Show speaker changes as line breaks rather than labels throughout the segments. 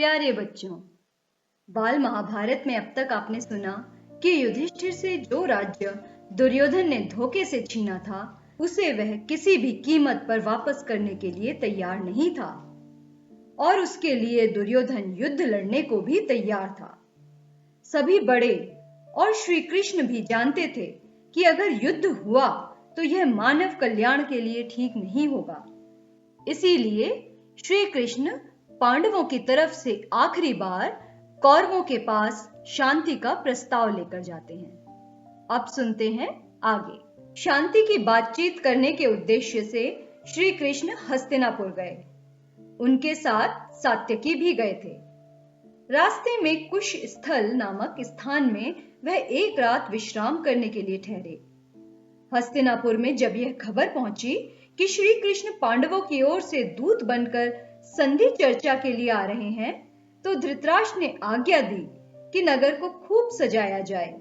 प्यारे बच्चों, बाल महाभारत में अब तक आपने सुना कि युधिष्ठिर से जो राज्य दुर्योधन ने धोखे से छीना था, उसे वह किसी भी कीमत पर वापस करने के लिए तैयार नहीं था और उसके लिए दुर्योधन युद्ध लड़ने को भी तैयार था। सभी बड़े और श्री कृष्ण भी जानते थे कि अगर युद्ध हुआ तो यह मानव कल्याण के लिए ठीक नहीं होगा। इसीलिए श्री कृष्ण पांडवों की तरफ से आखिरी बार कौरवों के पास शांति का प्रस्ताव लेकर जाते हैं। अब सुनते हैं आगे। शांति की बातचीत करने के उद्देश्य से श्री कृष्ण हस्तिनापुर गए। उनके साथ सात्यकी भी गए थे। रास्ते में कुश स्थल नामक स्थान में वह एक रात विश्राम करने के लिए ठहरे। हस्तिनापुर में जब यह खबर पहुंची कि श्री कृष्ण पांडवों की ओर से दूत बनकर संधि चर्चा के लिए आ रहे हैं, तो धृतराष्ट्र ने आज्ञा दी कि नगर को खूब सजाया जाए।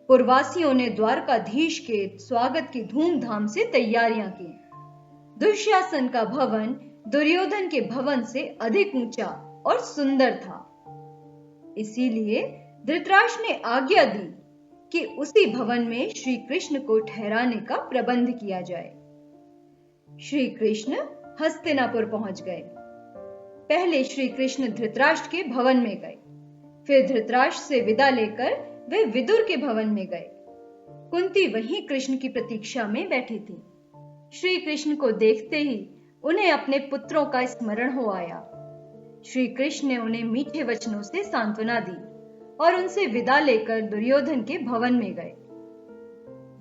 पुरवासियों ने द्वारकाधीश के स्वागत की धूमधाम से तैयारियां की। दुशासन का भवन दुर्योधन के भवन से अधिक ऊंचा और सुंदर था। इसीलिए धृतराष्ट्र ने आज्ञा दी कि उसी भवन में श्री कृष्ण को ठहराने का प्रबंध किया जाए। श्री कृष्ण हस्तिनापुर पहुंच गए। पहले श्री कृष्ण धृतराष्ट्र के भवन में गए, फिर धृतराष्ट्र से विदा लेकर वे विदुर के भवन में गए। कुंती वहीं कृष्ण की प्रतीक्षा में बैठी थी। श्री कृष्ण को देखते ही उन्हें अपने पुत्रों का स्मरण हो आया। श्री कृष्ण ने उन्हें मीठे वचनों से सांत्वना दी और उनसे विदा लेकर दुर्योधन के भवन में गए।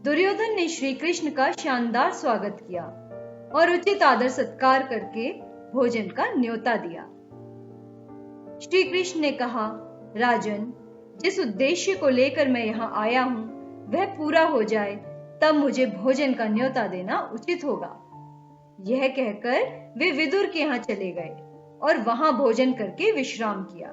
दुर्योधन ने श्री कृष्ण का शानदार स्वागत किया और उचित आदर सत्कार करके भोजन का न्योता दिया। श्री कृष्ण ने कहा, राजन, जिस उद्देश्य को लेकर मैं यहाँ आया हूं वह पूरा हो जाए तब मुझे भोजन का न्योता देना उचित होगा। यह कहकर वे विदुर के यहाँ चले गए और वहां भोजन करके विश्राम किया।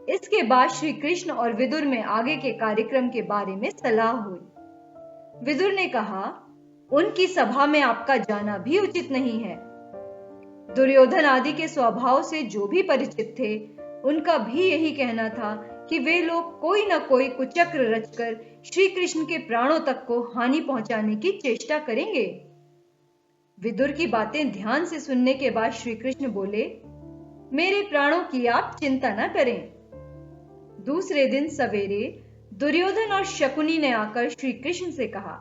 इसके बाद श्री कृष्ण और विदुर में आगे के कार्यक्रम के बारे में सलाह हुई। विदुर ने कहा, उनकी सभा में आपका जाना भी उचित नहीं है। दुर्योधन आदि के स्वभाव से जो भी परिचित थे, उनका भी यही कहना था कि वे लोग कोई न कोई कुचक्र रचकर श्री कृष्ण के प्राणों तक को हानि पहुंचाने की चेष्टा करेंगे। विदुर की बातें ध्यान से सुनने के बाद श्री कृष्ण बोले, मेरे प्राणों की आप चिंता न करें। दूसरे दिन सवेरे दुर्योधन और शकुनी ने आकर श्री कृष्ण से कहा,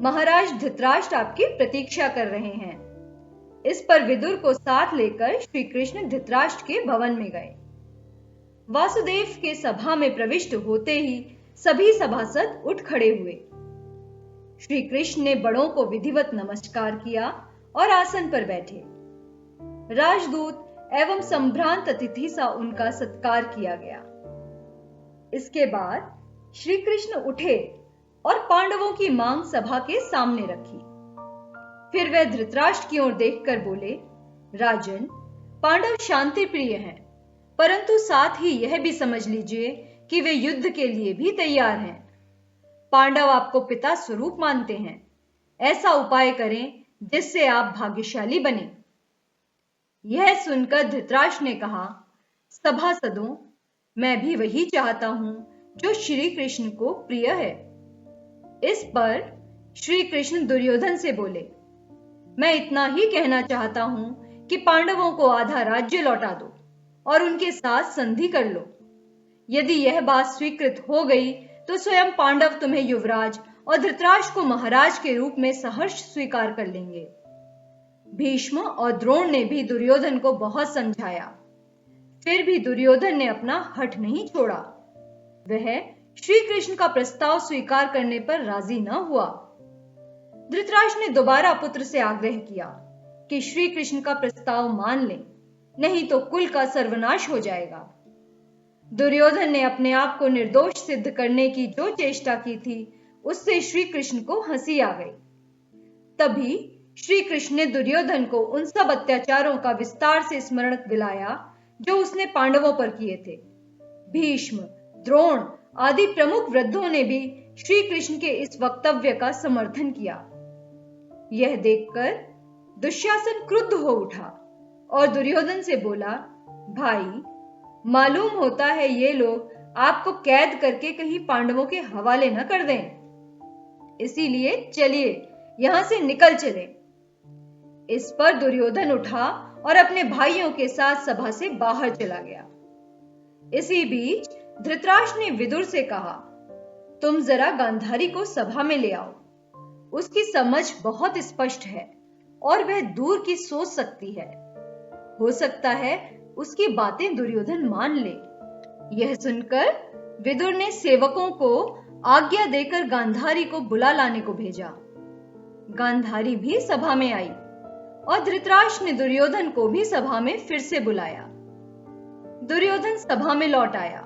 महाराज धृतराष्ट्र आपकी प्रतीक्षा कर रहे हैं। इस पर विदुर को साथ लेकर श्री कृष्ण धृतराष्ट्र के भवन में गए। वासुदेव के सभा में प्रविष्ट होते ही सभी सभासद उठ खड़े हुए। श्री कृष्ण ने बड़ों को विधिवत नमस्कार किया और आसन पर बैठे। राजदूत एवं संभ्रांत अतिथि सा उनका सत्कार किया गया। इसके बाद श्री कृष्ण उठे और पांडवों की मांग सभा के सामने रखी। फिर वह धृतराष्ट्र की ओर देखकर बोले, राजन, पांडव शांति प्रिय हैं, परंतु साथ ही यह भी समझ लीजिए कि वे युद्ध के लिए भी तैयार हैं। पांडव आपको पिता स्वरूप मानते हैं। ऐसा उपाय करें जिससे आप भाग्यशाली बने। यह सुनकर धृतराष्ट्र ने कहा, सभासदों, मैं भी वही चाहता हूं जो श्री कृष्ण को प्रिय है। इस पर श्री कृष्ण दुर्योधन से बोले, मैं इतना ही कहना चाहता हूं कि पांडवों को आधा राज्य लौटा दो और उनके साथ संधि कर लो। यदि यह बात स्वीकृत हो गई तो स्वयं पांडव तुम्हें युवराज और धृतराष्ट्र को महाराज के रूप में सहर्ष स्वीकार कर लेंगे। भीष्म और द्रोण ने भी दुर्योधन को बहुत समझाया, फिर भी दुर्योधन ने अपना हठ नहीं छोड़ा। वह श्री कृष्ण का प्रस्ताव स्वीकार करने पर राजी न हुआ। धृतराष्ट्र ने दोबारा पुत्र से आग्रह किया कि श्री कृष्ण का प्रस्ताव मान लें, नहीं तो कुल का सर्वनाश हो जाएगा। दुर्योधन ने अपने आप को निर्दोष सिद्ध करने की जो चेष्टा की थी, उससे श्री कृष्ण को हंसी आ गई। तभी श्री कृष्ण ने दुर्योधन को उन सब अत्याचारों का विस्तार से स्मरण दिलाया जो उसने पांडवों पर किए थे। भीष्म, द्रोण आदि प्रमुख वृद्धों ने भी श्री कृष्ण के इस वक्तव्य का समर्थन किया। यह देखकर दुशासन क्रुद्ध हो उठा और दुर्योधन से बोला, भाई, मालूम होता है ये लोग आपको कैद करके कहीं पांडवों के हवाले न कर दें। इसीलिए चलिए यहां से निकल चले। इस पर दुर्योधन उठा और अपने भाइयों के साथ सभा से बाहर चला गया। इसी बीच धृतराष्ट्र ने विदुर से कहा, तुम जरा गांधारी को सभा में ले आओ। उसकी समझ बहुत स्पष्ट है और वह दूर की सोच सकती है। हो सकता है उसकी बातें दुर्योधन मान ले। यह सुनकर विदुर ने सेवकों को आज्ञा देकर गांधारी को बुला लाने को भेजा। गांधारी भी सभा में आई और धृतराष्ट्र ने दुर्योधन को भी सभा में फिर से बुलाया। दुर्योधन सभा में लौट आया।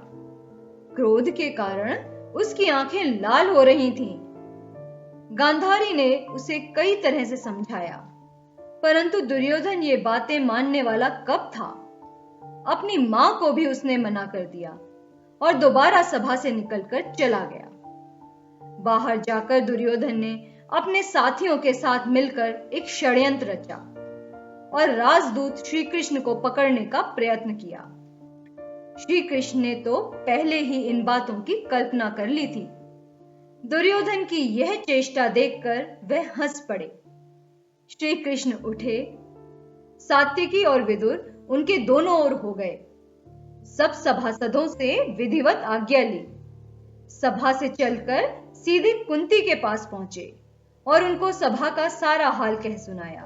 क्रोध के कारण उसकी आंखें लाल हो रही थीं। गांधारी ने उसे कई तरह से समझाया, परंतु दुर्योधन ये बातें मानने वाला कब था। अपनी मां को भी उसने मना कर दिया और दोबारा सभा से निकलकर चला गया। बाहर जाकर दुर्योधन ने अपने साथियों के साथ मिलकर एक षड्यंत्र रचा और राजदूत श्री कृष्ण को पकड़ने का प्रयत्न किया। श्री कृष्ण ने तो पहले ही इन बातों की कल्पना कर ली थी। दुर्योधन की यह चेष्टा देखकर वह हंस पड़े। श्री कृष्ण उठे। सात्विकी और विदुर उनके दोनों ओर हो गए। सब सभासदों से विधिवत आज्ञा ली। सभा से चलकर सीधे कुंती के पास पहुंचे और उनको सभा का सारा हाल कह सुनाया।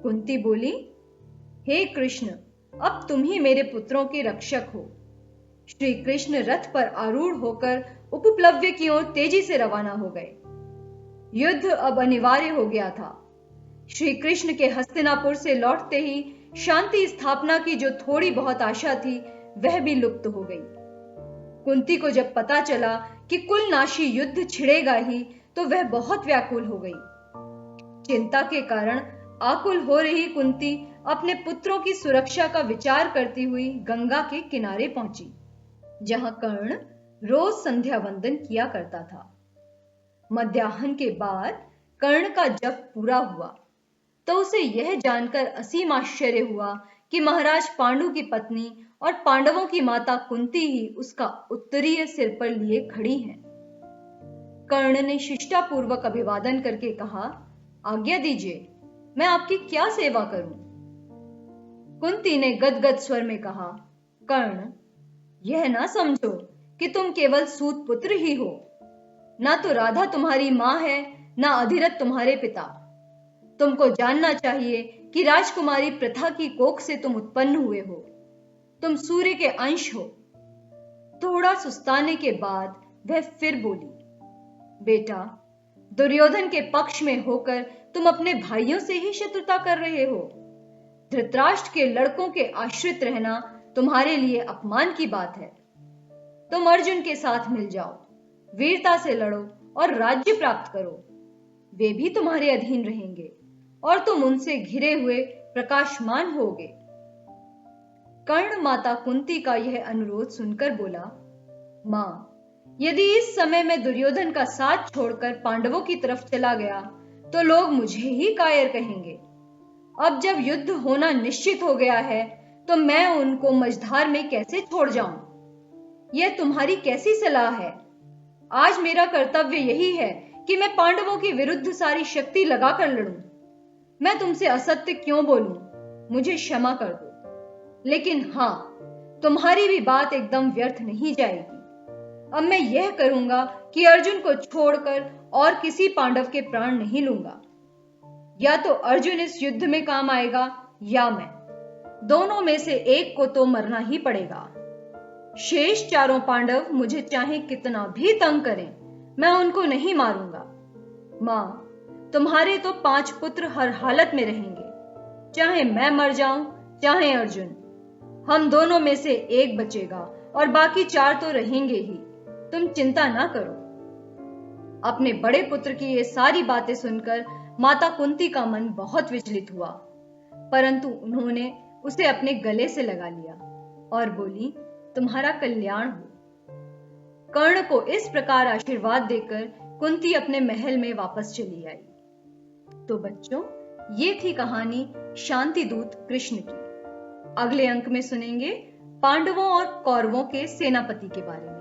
कुंती बोली, हे कृष्ण, अब तुम ही मेरे पुत्रों के रक्षक हो। श्री कृष्ण रथ पर आरूढ़ होकर उपप्लव्य की ओर तेजी से रवाना हो गए। युद्ध अब अनिवार्य हो गया था। श्री कृष्ण के हस्तिनापुर से लौटते ही शांति स्थापना की जो थोड़ी बहुत आशा थी वह भी लुप्त हो गई। कुंती को जब पता चला कि कुलनाशी युद्ध छिड़ेगा ही तो वह बहुत व्याकुल हो गई। चिंता के कारण आकुल हो रही कुंती अपने पुत्रों की सुरक्षा का विचार करती हुई गंगा के किनारे पहुंची, जहां कर्ण रोज संध्या वंदन किया करता था। मध्याह्न के बाद कर्ण का जप पूरा हुआ तो उसे यह जानकर असीम आश्चर्य हुआ कि महाराज पांडु की पत्नी और पांडवों की माता कुंती ही उसका उत्तरीय सिर पर लिए खड़ी हैं। कर्ण ने शिष्टापूर्वक अभिवादन करके कहा, आज्ञा दीजिए, मैं आपकी क्या सेवा करूं? कुंती ने गदगद स्वर में कहा, कर्ण, यह ना समझो कि तुम केवल सूत पुत्र ही हो। ना तो राधा तुम्हारी मां है, ना अधिरथ तुम्हारे पिता। तुमको जानना चाहिए कि राजकुमारी प्रथा की कोख से तुम उत्पन्न हुए हो। तुम सूर्य के अंश हो। थोड़ा सुस्ताने के बाद वह फिर बोली, बेटा, दुर्योधन के पक्ष में होकर तुम अपने भाइयों से ही शत्रुता कर रहे हो। धृतराष्ट्र के लड़कों के आश्रित रहना तुम्हारे लिए अपमान की बात है। तुम अर्जुन के साथ मिल जाओ, वीरता से लड़ो और राज्य प्राप्त करो। वे भी तुम्हारे अधीन रहेंगे और तुम उनसे घिरे हुए प्रकाशमान होगे। कर्ण माता कुंती का यह अनुरोध सुनकर बोला, मां, यदि इस समय मैं दुर्योधन का साथ छोड़कर पांडवों की तरफ चला गया तो लोग मुझे ही कायर कहेंगे। अब जब युद्ध होना निश्चित हो गया है तो मैं उनको मझधार में कैसे छोड़ जाऊं? यह तुम्हारी कैसी सलाह है? आज मेरा कर्तव्य यही है कि मैं पांडवों के विरुद्ध सारी शक्ति लगाकर लड़ूं। मैं तुमसे असत्य क्यों बोलूं? मुझे क्षमा कर दो। लेकिन हां, तुम्हारी भी बात एकदम व्यर्थ नहीं जाएगी। अब मैं यह करूंगा कि अर्जुन को छोड़कर और किसी पांडव के प्राण नहीं लूंगा। या तो अर्जुन इस युद्ध में काम आएगा या मैं। दोनों में से एक को तो मरना ही पड़ेगा। शेष चारों पांडव मुझे चाहे कितना भी तंग करें, मैं उनको नहीं मारूंगा। मां, तुम्हारे तो 5 पुत्र हर हालत में रहेंगे, चाहे मैं मर जाऊं चाहे अर्जुन। हम दोनों में से एक बचेगा और बाकी 4 तो रहेंगे ही। तुम चिंता ना करो। अपने बड़े पुत्र की ये सारी बातें सुनकर माता कुंती का मन बहुत विचलित हुआ, परंतु उन्होंने उसे अपने गले से लगा लिया और बोली, तुम्हारा कल्याण हो। कर्ण को इस प्रकार आशीर्वाद देकर कुंती अपने महल में वापस चली आई। तो बच्चों, ये थी कहानी शांति दूत कृष्ण की। अगले अंक में सुनेंगे पांडवों और कौरवों के सेनापति के बारे में।